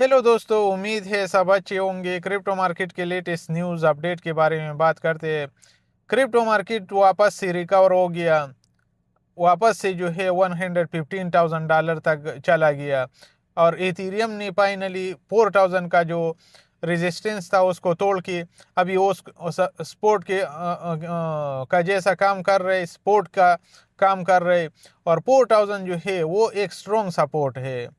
Hello दोस्तों, उम्मीद है सब अच्छे होंगे। क्रिप्टो मार्केट के लेटेस्ट न्यूज़ अपडेट के बारे में बात करते हैं। क्रिप्टो मार्केट वापस से रिकवर हो गया। वापस से जो है $115,000 तक चला गया और एथीरियम ने फाइनली 4,000 का जो रेजिस्टेंस था उसको तोड़ के अभी उस स्पोर्ट के का जैसा काम कर रहे, स्पोर्ट का काम कर रहे। और 4,000 जो है वो एक स्ट्रॉन्ग सपोर्ट है,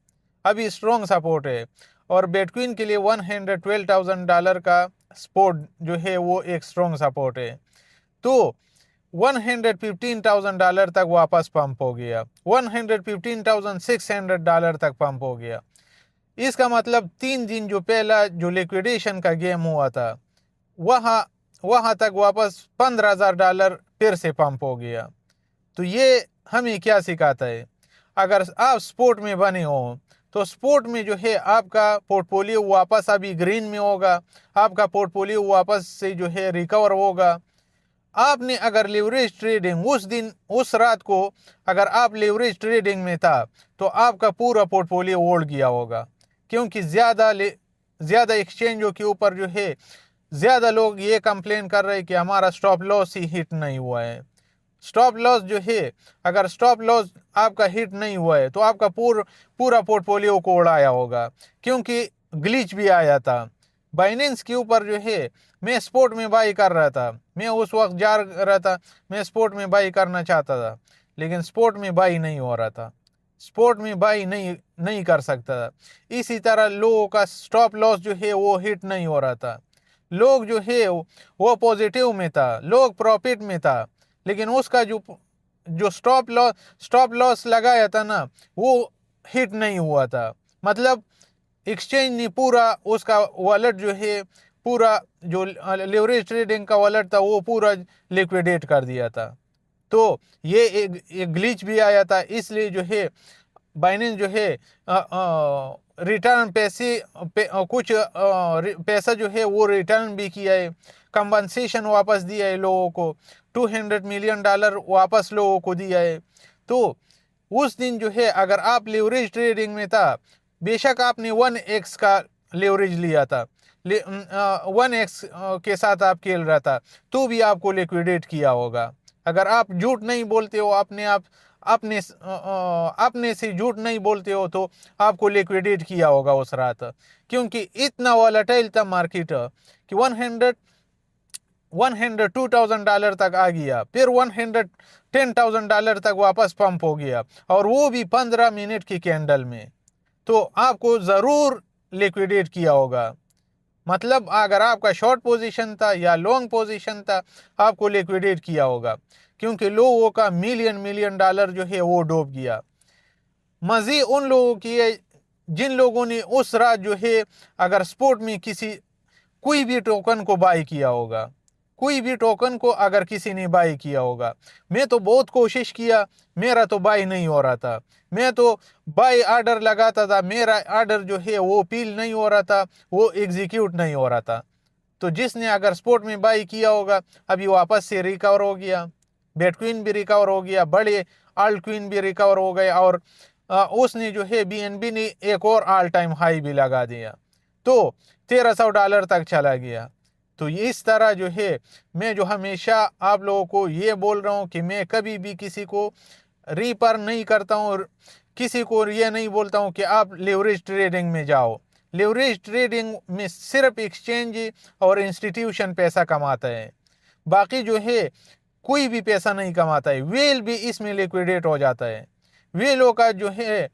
अभी स्ट्रॉन्ग सपोर्ट है। और बिटकॉइन के लिए $112,000 का सपोर्ट जो है वो एक स्ट्रॉन्ग सपोर्ट है। तो $115,000 तक वापस पंप हो गया, $115,600 तक पंप हो गया। इसका मतलब 3 दिन जो पहला जो लिक्विडेशन का गेम हुआ था वहां वहां तक वापस $15,000 फिर से पंप हो गया। तो ये हमें क्या सिखाता है? अगर आप स्पोर्ट में बने हो तो स्पोर्ट में जो है आपका पोर्टफोलियो वापस अभी ग्रीन में होगा, आपका पोर्टफोलियो वापस से जो है रिकवर होगा। आपने अगर लेवरेज ट्रेडिंग उस दिन उस रात को अगर आप लेवरेज ट्रेडिंग में था तो आपका पूरा पोर्टफोलियो ओल्ड गया होगा, क्योंकि ज़्यादा एक्सचेंजों के ऊपर जो है ज़्यादा लोग ये कंप्लेन कर रहे हैं कि हमारा स्टॉप लॉस ही हिट नहीं हुआ है। स्टॉप लॉस जो है, अगर स्टॉप लॉस आपका हिट नहीं हुआ है तो आपका पूरा पोर्टफोलियो को उड़ाया होगा, क्योंकि ग्लिच भी आया था बाइनेंस के ऊपर जो है। मैं स्पोर्ट में बाई कर रहा था, मैं उस वक्त जा रहा था, मैं स्पोर्ट में बाई करना चाहता था, लेकिन स्पोर्ट में बाई नहीं हो रहा था, स्पोर्ट में बाई नहीं नहीं कर सकता था। इसी तरह लोगों का स्टॉप लॉस जो है वो हिट नहीं हो रहा था। लोग जो है वो पॉजिटिव में था, लोग प्रॉफिट में था, लेकिन उसका जो जो स्टॉप लॉस लगाया था ना वो हिट नहीं हुआ था। मतलब एक्सचेंज ने पूरा उसका वॉलेट जो है, पूरा जो लेवरेज ट्रेडिंग का वॉलेट था वो पूरा लिक्विडेट कर दिया था। तो ये एक ग्लिच भी आया था, इसलिए जो है बाइनेंस जो है रिटर्न कुछ पैसा जो है वो रिटर्न भी किया है, कंपनसेशन वापस दिया है लोगों को, $200 मिलियन वापस लोगों को दिया है। तो उस दिन जो है अगर आप लेवरेज ट्रेडिंग में था, बेशक आपने 1x का लेवरेज लिया था, 1x के साथ आप खेल रहा था, तो भी आपको लिक्विडेट किया होगा। अगर आप झूठ नहीं बोलते हो, अपने से झूठ नहीं बोलते हो, तो आपको लिक्विडेट किया होगा उस रात, क्योंकि इतना वॉलेटाइल था मार्केट कि 102,000 तक आ गया, फिर $110,000 तक वापस पंप हो गया, और वो भी 15 मिनट की कैंडल में। तो आपको ज़रूर लिक्विडेट किया होगा। मतलब अगर आपका शॉर्ट पोजीशन था या लॉन्ग पोजीशन था, आपको लिक्विडेट किया होगा, क्योंकि लोगों का मिलियन मिलियन डॉलर जो है वो डूब गया। मज़े उन लोगों की है जिन लोगों ने उस रात जो है अगर स्पोर्ट में कोई भी टोकन को बाई किया होगा, कोई भी टोकन को अगर किसी ने बाई किया होगा। मैं तो बहुत कोशिश किया, मेरा तो बाई नहीं हो रहा था। मैं तो बाई ऑर्डर लगाता था, मेरा ऑर्डर जो है वो पील नहीं हो रहा था, वो एग्जीक्यूट नहीं हो रहा था। तो जिसने अगर स्पोर्ट में बाई किया होगा अभी वापस से रिकवर हो गया, बिटकॉइन भी रिकवर हो गया, बड़े आल्ट क्वीन भी रिकवर हो गए, और उसने जो है बीएनबी ने एक और ऑल टाइम हाई भी लगा दिया, तो $1,300 तक चला गया। तो इस तरह जो है मैं जो हमेशा आप लोगों को ये बोल रहा हूँ कि मैं कभी भी किसी को रीपर नहीं करता हूँ, किसी को ये नहीं बोलता हूँ कि आप लेवरेज ट्रेडिंग में जाओ। लेवरेज ट्रेडिंग में सिर्फ एक्सचेंज और इंस्टीट्यूशन पैसा कमाता है, बाकी जो है कोई भी पैसा नहीं कमाता है। वेल भी इसमें लिक्विडेट हो जाता है, वेलों का जो है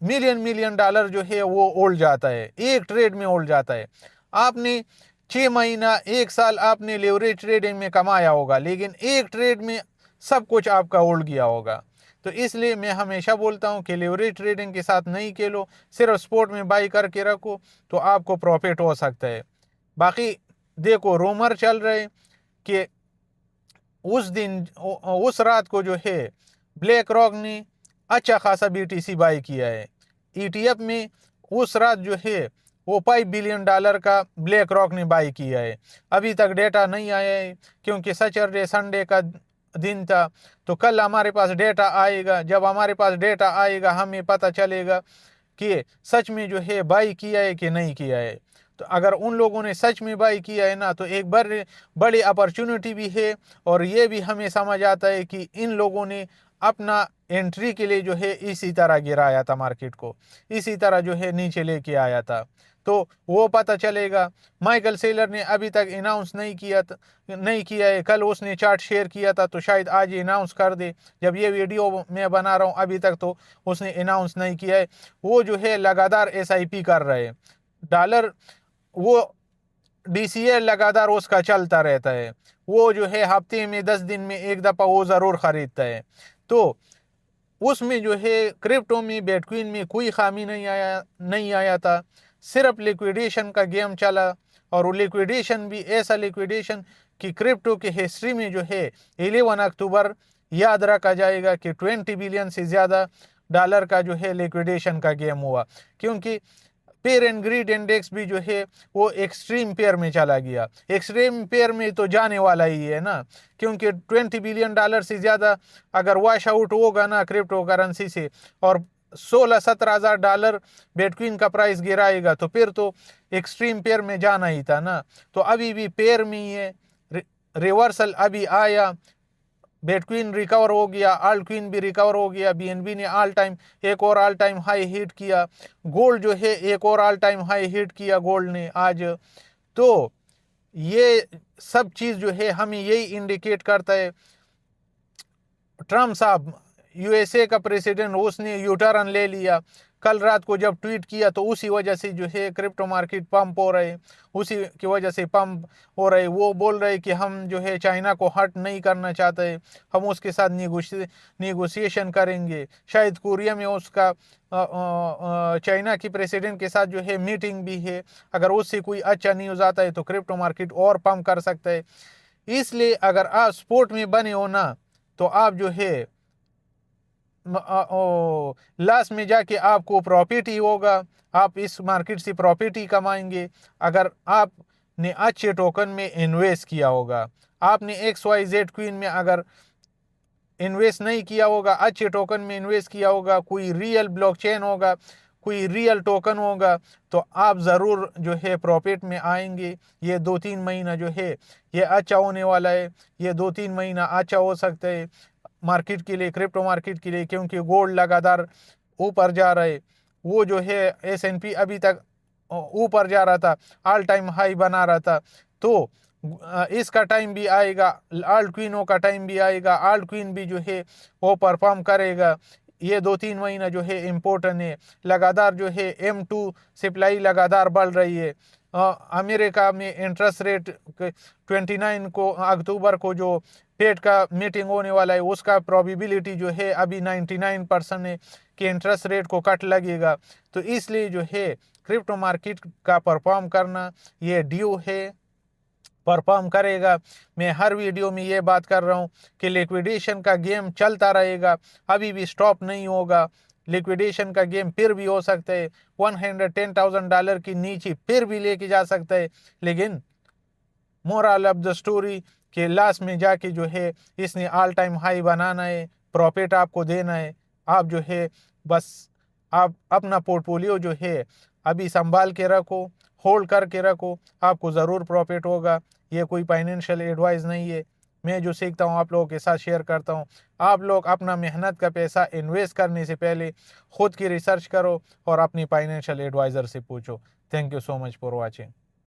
मिलियन मिलियन डॉलर जो है वो उड़ जाता है, एक ट्रेड में उड़ जाता है। आपने 6 महीना 1 साल आपने लेवरेज ट्रेडिंग में कमाया होगा, लेकिन एक ट्रेड में सब कुछ आपका उड़ गया होगा। तो इसलिए मैं हमेशा बोलता हूं कि लेवरेज ट्रेडिंग के साथ नहीं खेलो, सिर्फ स्पोर्ट में बाई करके रखो तो आपको प्रॉफिट हो सकता है। बाकी देखो, रूमर चल रहे कि उस रात को जो है ब्लैक रॉक ने अच्छा खासा बीटीसी बाई किया है ईटीएफ में। उस रात जो है वो $5 बिलियन का ब्लैक रॉक ने बाई किया है। अभी तक डेटा नहीं आया है, क्योंकि सैटरडे संडे का दिन था। तो कल हमारे पास डेटा आएगा, जब हमारे पास डेटा आएगा हमें पता चलेगा कि सच में जो है बाई किया है कि नहीं किया है। तो अगर उन लोगों ने सच में बाई किया है ना, तो एक बड़ी अपॉर्चुनिटी भी है। और ये भी हमें समझ आता है कि इन लोगों ने अपना एंट्री के लिए जो है इसी तरह गिराया था मार्केट को, इसी तरह जो है नीचे लेके आया था। तो वो पता चलेगा। माइकल सेलर ने अभी तक अनाउंस नहीं किया है। कल उसने चार्ट शेयर किया था, तो शायद आज अनाउंस कर दे। जब ये वीडियो मैं बना रहा हूँ अभी तक तो उसने अनाउंस नहीं किया है। वो जो है लगातार SIP कर रहे हैं डॉलर, वो DCA लगातार उसका चलता रहता है। वो जो है हफ्ते में 10 दिन में एक दफ़ा वो ज़रूर ख़रीदता है। तो उसमें जो है क्रिप्टो में, बिटकॉइन में कोई खामी नहीं आया था। सिर्फ लिक्विडेशन का गेम चला, और वो लिक्विडेशन भी ऐसा लिक्विडेशन कि क्रिप्टो की हिस्ट्री में जो है 11 अक्टूबर याद रखा जाएगा कि 20 बिलियन से ज़्यादा डॉलर का जो है लिक्विडेशन का गेम हुआ। क्योंकि पेयर एंड ग्रीड इंडेक्स भी जो है वो एक्सट्रीम पेयर में चला गया। एक्सट्रीम पेयर में तो जाने वाला ही है ना, क्योंकि 20 बिलियन डॉलर से ज़्यादा अगर वॉश आउट होगा ना क्रिप्टो करेंसी से, और 16-17 हज़ार डॉलर बिटकॉइन का प्राइस गिराएगा, तो फिर तो एक्सट्रीम पेयर में जाना ही था ना। तो अभी भी पेयर में ही है। रिवर्सल अभी आया, बिटकॉइन रिकवर हो गया, आल्ट क्वीन भी रिकवर हो गया, BNB ने एक और ऑल टाइम हाई हिट किया। गोल्ड जो है एक और ऑल टाइम हाई हिट किया गोल्ड ने आज। तो ये सब चीज़ जो है हमें यही इंडिकेट करता है। ट्रम्प साहब USA का प्रेसिडेंट, उसने यूटर्न ले लिया। कल रात को जब ट्वीट किया तो उसी वजह से जो है क्रिप्टो मार्केट पंप हो रहे, उसी की वजह से पंप हो रहे। वो बोल रहे कि हम जो है चाइना को हर्ट नहीं करना चाहते, हम उसके साथ निगोशिएशन करेंगे। शायद कोरिया में उसका चाइना की प्रेसिडेंट के साथ जो है मीटिंग भी है। अगर उससे कोई अच्छा न्यूज़ आता है तो क्रिप्टो मार्केट और पंप कर सकता है। इसलिए अगर आप स्पोर्ट में बने हो ना, तो आप जो है लास्ट में जाके आपको प्रॉफिट ही होगा। आप इस मार्केट से प्रॉफिट ही कमाएंगे अगर आपने अच्छे टोकन में इन्वेस्ट किया होगा। आपने XYZ क्वीन में अगर इन्वेस्ट नहीं किया होगा, अच्छे टोकन में इन्वेस्ट किया होगा, कोई रियल ब्लॉकचेन होगा, कोई रियल टोकन होगा, तो आप ज़रूर जो है प्रॉफिट में आएंगे। ये 2-3 महीना जो है ये अच्छा होने वाला है। ये 2-3 महीना अच्छा हो सकता है मार्केट के लिए, क्रिप्टो मार्केट के लिए, क्योंकि गोल्ड लगातार ऊपर जा रहा है। वो जो है S&P अभी तक ऊपर जा रहा था, ऑल टाइम हाई बना रहा था। तो इसका टाइम भी आएगा, आल्ट क्वीनों का टाइम भी आएगा। आल्ट क्वीन भी जो है वो परफॉर्म करेगा। ये 2-3 महीना जो है इम्पोर्टेंट है। लगातार जो है M2 सप्लाई लगातार बढ़ रही है। अमेरिका में इंटरेस्ट रेट 29 को अक्टूबर को जो फेड का मीटिंग होने वाला है, उसका प्रोबेबिलिटी जो है अभी 99% है कि इंटरेस्ट रेट को कट लगेगा। तो इसलिए जो है क्रिप्टो मार्केट का परफॉर्म करना ये ड्यू है, परफॉर्म करेगा। मैं हर वीडियो में ये बात कर रहा हूँ कि लिक्विडेशन का गेम चलता रहेगा, अभी भी स्टॉप नहीं होगा। लिक्विडेशन का गेम फिर भी हो सकता है, $110,000 की नीचे फिर भी लेके जा सकता है। लेकिन मोरल ऑफ द स्टोरी के लास्ट में जाके जो है इसने ऑल टाइम हाई बनाना है, प्रॉफिट आपको देना है। आप जो है बस आप अपना पोर्टफोलियो जो है अभी संभाल के रखो, होल्ड करके रखो, आपको ज़रूर प्रॉफिट होगा। ये कोई फाइनेंशियल एडवाइस नहीं है। मैं जो सीखता हूँ आप लोगों के साथ शेयर करता हूँ। आप लोग अपना मेहनत का पैसा इन्वेस्ट करने से पहले खुद की रिसर्च करो और अपनी फाइनेंशियल एडवाइज़र से पूछो। Thank you so much for watching.